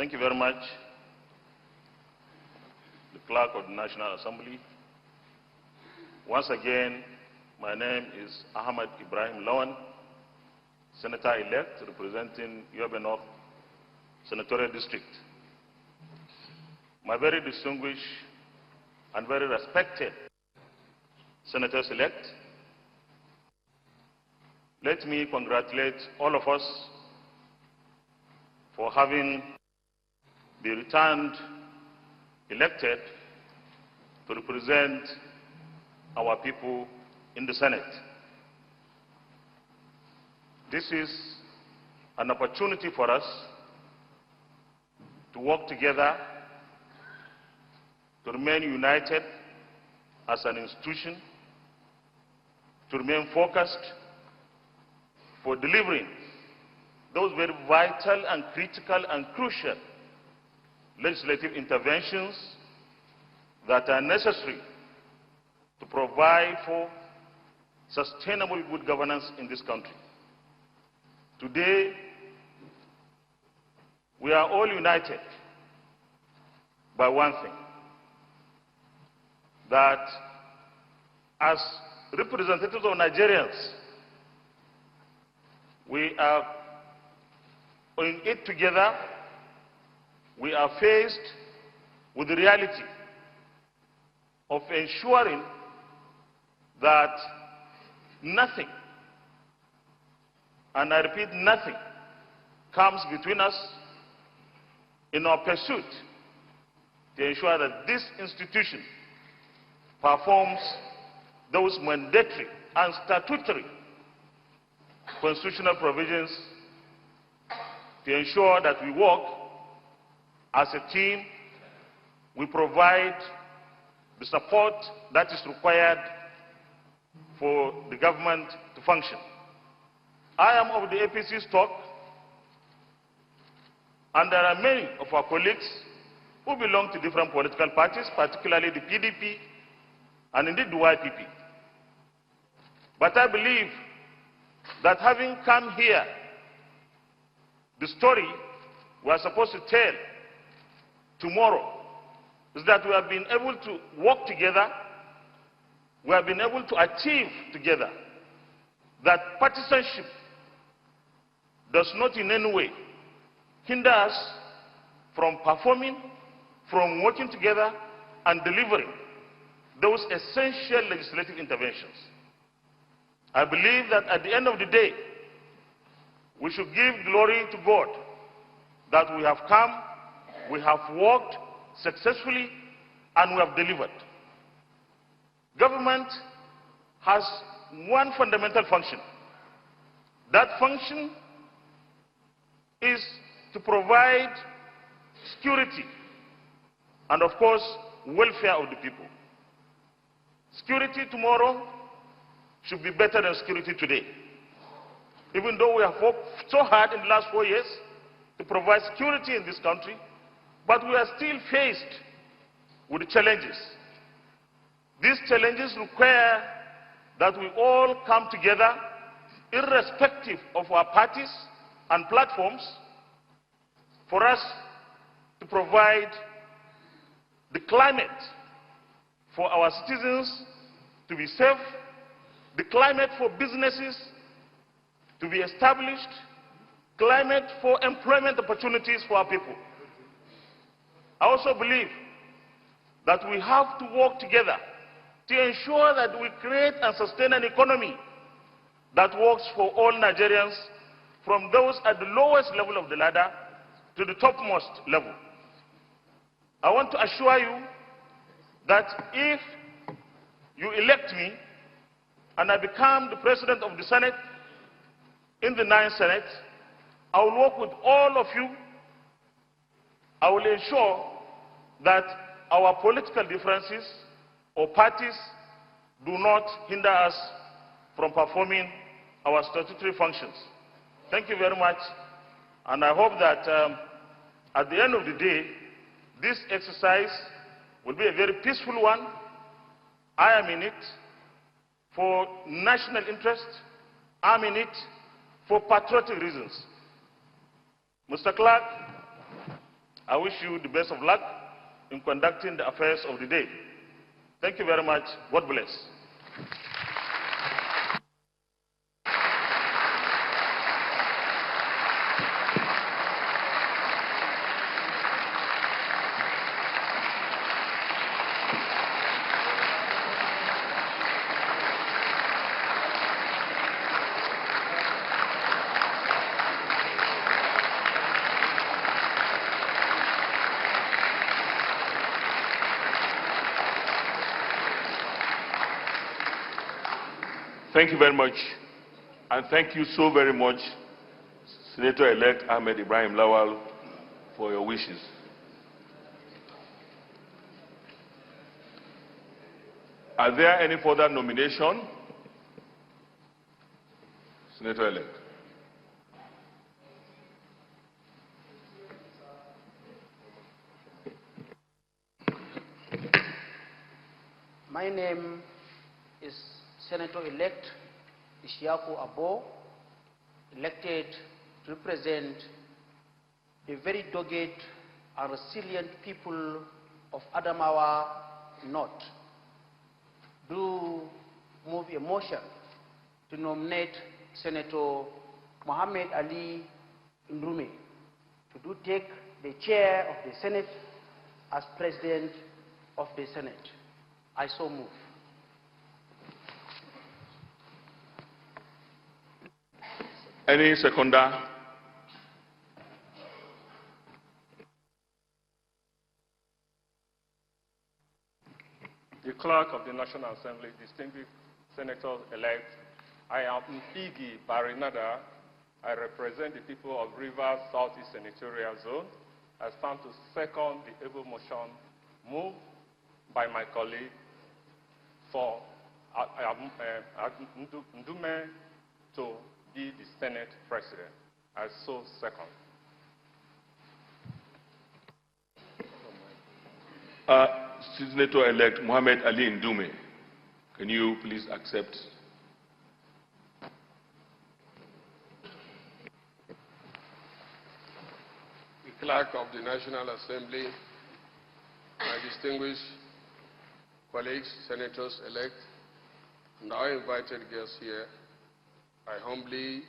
Thank you very much, the Clerk of the National Assembly. Once again, my name is Ahmad Ibrahim Lawan, Senator-elect representing Yobe North Senatorial District. My very distinguished and very respected Senators-elect, let me congratulate all of us for having been returned elected to represent our people in the Senate. This is an opportunity for us to work together, to remain united as an institution, to remain focused for delivering those very vital and critical and crucial legislative interventions that are necessary to provide for sustainable good governance in this country. Today, we are all united by one thing, that as representatives of Nigerians, we are in it together. We are faced with the reality of ensuring that nothing, and I repeat, nothing, comes between us in our pursuit to ensure that this institution performs those mandatory and statutory constitutional provisions to ensure that we work as a team, we provide the support that is required for the government to function. I am of the APC stock, and there are many of our colleagues who belong to different political parties, particularly the PDP and indeed the YPP. But I believe that having come here, the story we are supposed to tell tomorrow is that we have been able to work together, we have been able to achieve together that partisanship does not in any way hinder us from performing, from working together and delivering those essential legislative interventions. I believe that at the end of the day, we should give glory to God that we have come, we have worked successfully, and we have delivered. Government has one fundamental function. That function is to provide security and, of course, welfare of the people. Security tomorrow should be better than security today. Even though we have worked so hard in the last 4 years to provide security in this country, but we are still faced with challenges. These challenges require that we all come together, irrespective of our parties and platforms, for us to provide the climate for our citizens to be safe, the climate for businesses to be established, climate for employment opportunities for our people. I also believe that we have to work together to ensure that we create and sustain an economy that works for all Nigerians, from those at the lowest level of the ladder to the topmost level. I want to assure you that if you elect me and I become the President of the Senate in the 9th Senate, I will work with all of you. I will ensure that our political differences or parties do not hinder us from performing our statutory functions. Thank you very much, and I hope that at the end of the day, this exercise will be a very peaceful one. I am in it for national interest. I'm in it for patriotic reasons. Mr. Clerk, I wish you the best of luck in conducting the affairs of the day. Thank you very much. God bless. Thank you very much, and thank you so very much, Senator-elect Ahmed Ibrahim Lawal, for your wishes. Are there any further nomination? Senator-elect. My name is Senator-elect Ishaku Abo, elected to represent the very dogged and resilient people of Adamawa North. Do move a motion to nominate Senator Mohammed Ali Ndume to do take the chair of the Senate as President of the Senate. I so move. Any seconder? The Clerk of the National Assembly, distinguished Senators-elect, I am Mpigi Barinada. I represent the people of Rivers Southeast Senatorial Zone. I stand to second the able motion moved by my colleague for Ndume to be the Senate President. I so second. Senator-elect Mohammed Ali Ndume, can you please accept? The Clerk of the National Assembly, my distinguished colleagues, Senators-elect, and our invited guests here, I humbly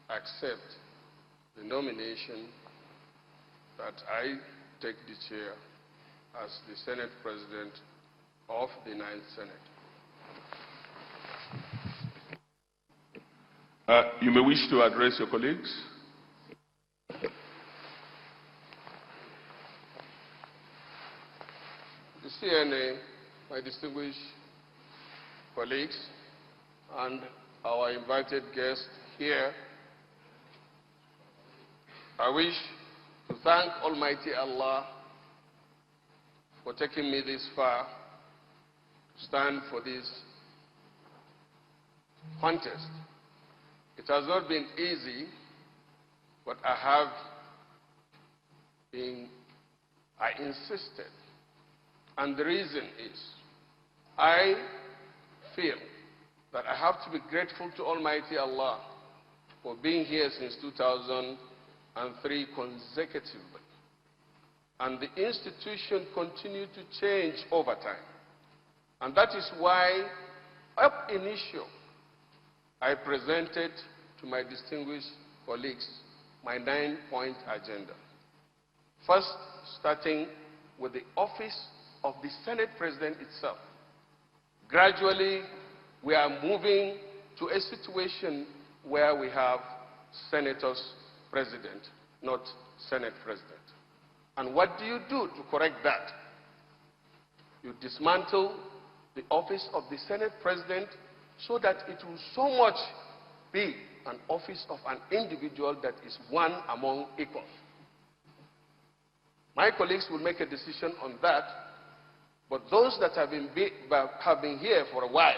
accept the nomination that I take the chair as the Senate President of the 9th Senate. You may wish to address your colleagues. The CNA, my distinguished colleagues, and our invited guests here, I wish to thank Almighty Allah for taking me this far to stand for this contest. It has not been easy, but I insisted. And the reason is, I feel that I have to be grateful to Almighty Allah for being here since 2003 consecutively. And the institution continued to change over time. And that is why, up initio, I presented to my distinguished colleagues my 9-point agenda. First, starting with the office of the Senate President itself. Gradually, we are moving to a situation where we have Senators President, not Senate President. And what do you do to correct that? You dismantle the office of the Senate President so that it will so much be an office of an individual that is one among equals. My colleagues will make a decision on that, but those that have been here for a while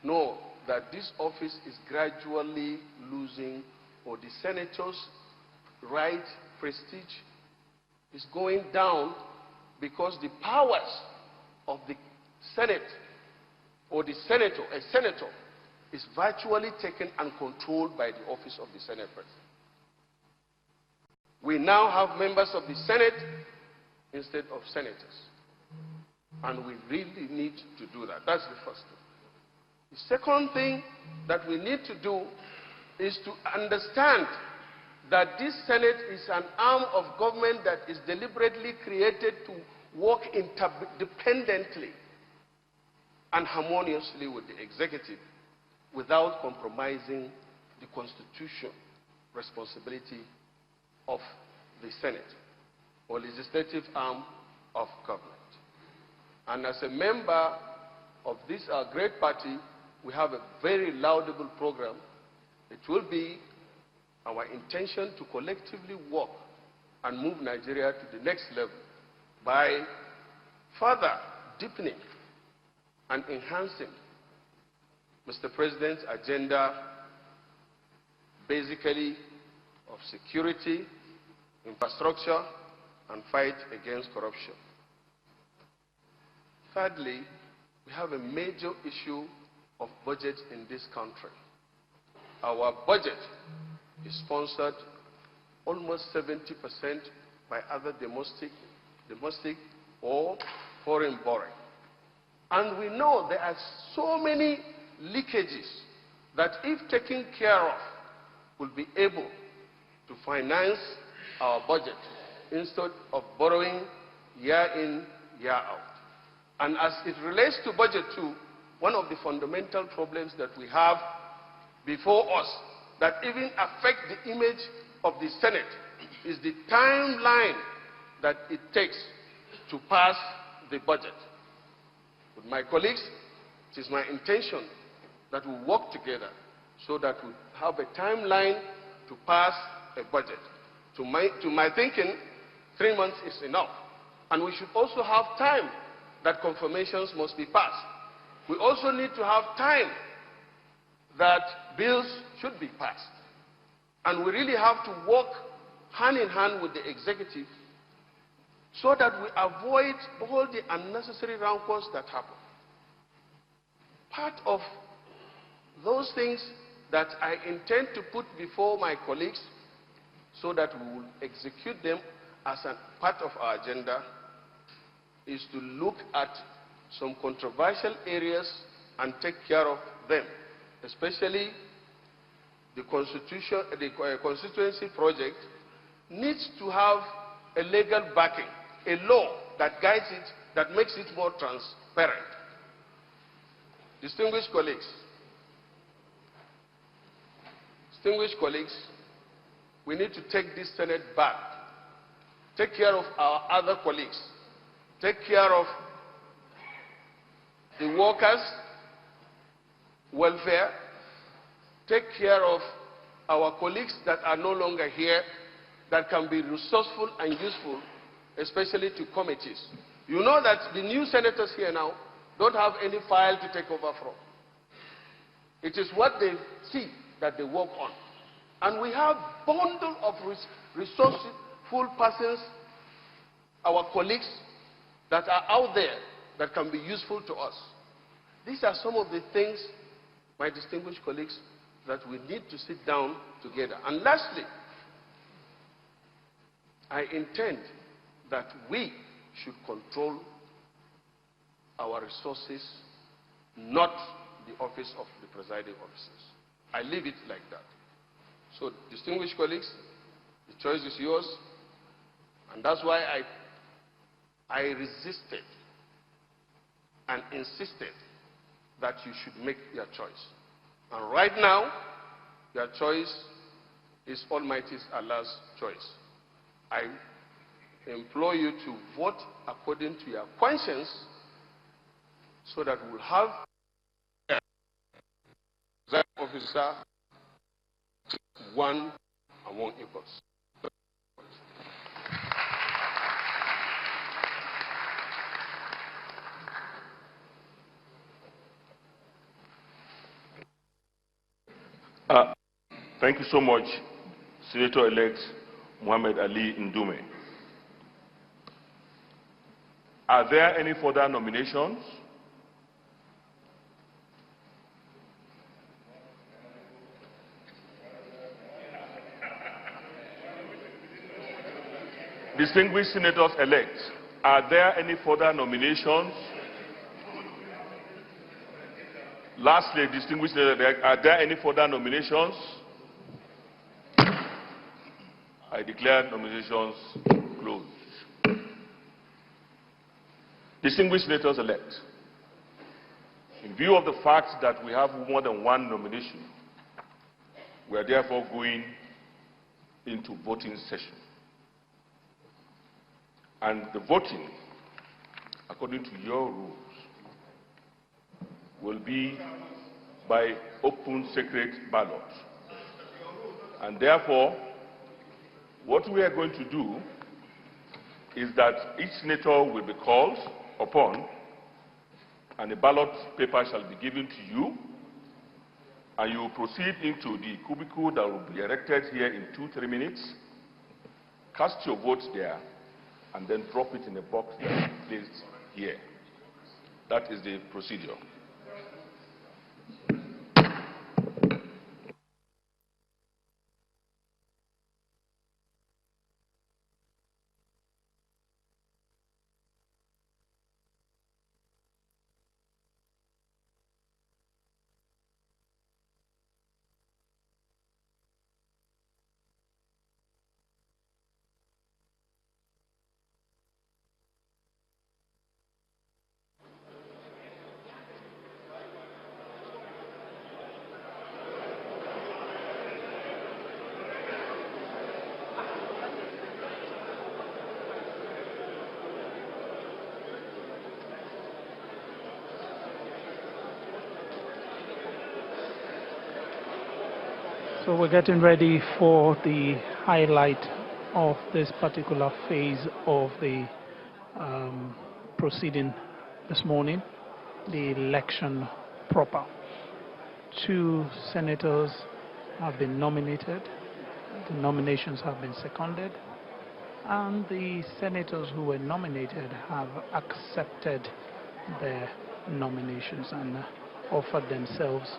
know that this office is gradually losing, or the senators' right, prestige, is going down because the powers of the Senate or the senator, a senator, is virtually taken and controlled by the office of the Senate President. We now have members of the Senate instead of senators. And we really need to do that. That's the first thing. The second thing that we need to do is to understand that this Senate is an arm of government that is deliberately created to work interdependently and harmoniously with the executive without compromising the constitutional responsibility of the Senate or legislative arm of government. And as a member of this our great party, we have a very laudable program. It will be our intention to collectively work and move Nigeria to the next level by further deepening and enhancing Mr. President's agenda, basically of security, infrastructure, and fight against corruption. Thirdly, we have a major issue of budget in this country. Our budget is sponsored almost 70% by other domestic or foreign borrowing. And we know there are so many leakages that if taken care of, will be able to finance our budget instead of borrowing year in, year out. And as it relates to budget too, one of the fundamental problems that we have before us that even affect the image of the Senate is the timeline that it takes to pass the budget. With my colleagues, it is my intention that we work together so that we have a timeline to pass a budget. To my thinking, 3 months is enough. And we should also have time that confirmations must be passed. We also need to have time that bills should be passed. And we really have to work hand in hand with the executive so that we avoid all the unnecessary rancors that happen. Part of those things that I intend to put before my colleagues so that we will execute them as a part of our agenda is to look at some controversial areas and take care of them, especially the constituency project needs to have a legal backing, a law that guides it, that makes it more transparent. Distinguished colleagues, we need to take this Senate back. Take care of our other colleagues. Take care of the workers' welfare. Take care of our colleagues that are no longer here, that can be resourceful and useful, especially to committees. You know that the new senators here now don't have any file to take over from. It is what they see that they work on. And we have bundle of resourceful persons, our colleagues, that are out there that can be useful to us. These are some of the things, my distinguished colleagues, that we need to sit down together. And lastly, I intend that we should control our resources, not the office of the presiding officers. I leave it like that. So, distinguished colleagues, the choice is yours, and that's why I resisted and insisted that you should make your choice. And right now, your choice is Almighty Allah's choice. I implore you to vote according to your conscience so that we'll have that officer one among equals. Thank you so much, Senator-elect Muhammad Ali Ndume. Are there any further nominations? Distinguished senators-elect, are there any further nominations? Lastly, distinguished senators-elect, are there any further nominations? I declare nominations closed. Distinguished senators-elect, in view of the fact that we have more than one nomination, we are therefore going into voting session. And the voting, according to your rules, will be by open secret ballot. And therefore, what we are going to do is that each senator will be called upon, and a ballot paper shall be given to you, and you will proceed into the cubicle that will be erected here in 2-3 minutes. Cast your vote there, and then drop it in a box that is placed here. That is the procedure. So we're getting ready for the highlight of this particular phase of the proceeding this morning, the election proper. 2 senators have been nominated, the nominations have been seconded, and the senators who were nominated have accepted their nominations and offered themselves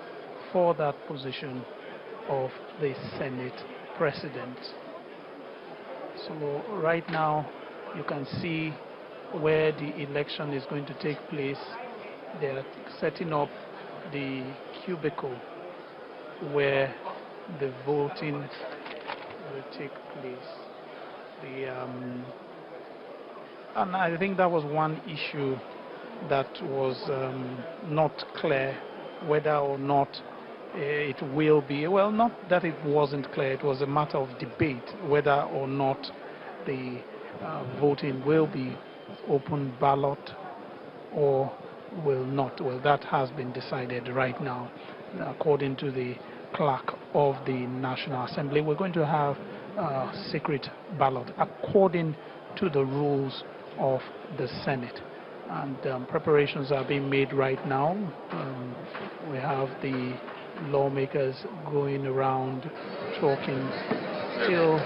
for that position of the Senate President. So right now you can see where the election is going to take place. They're setting up the cubicle where the voting will take place. And I think that was one issue that was not clear, whether or not it will be, well, not that it wasn't clear, it was a matter of debate whether or not the voting will be open ballot or will not. Well, that has been decided right now. According to the clerk of the National Assembly, we're going to have a secret ballot according to the rules of the Senate. And preparations are being made right now. We have the lawmakers going around talking, still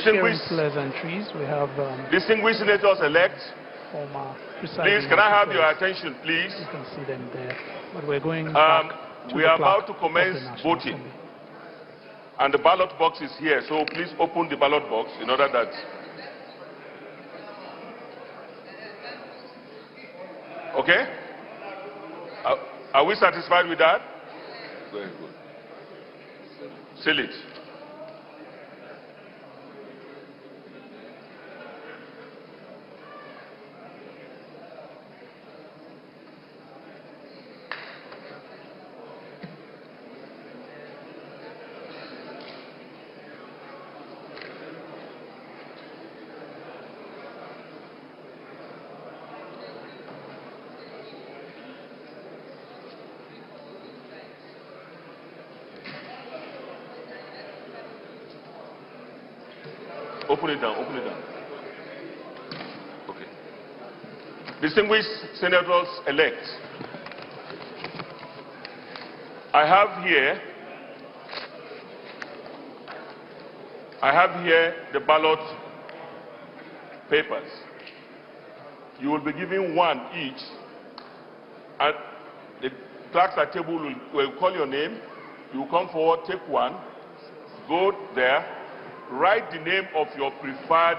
sharing pleasantries. We have distinguished senators-elect, former please, can I have your attention, please? You can see them there. But we're going back to we the are clerk about to commence of the National voting. Assembly. And the ballot box is here, so please open the ballot box in order that... Okay? Are we satisfied with that? Very good. Seal it. Open it down, open it down. Okay. Distinguished senators-elect, I have here the ballot papers. You will be given one each, and the clerks at table will call your name. You will come forward, take one, go there, write the name of your preferred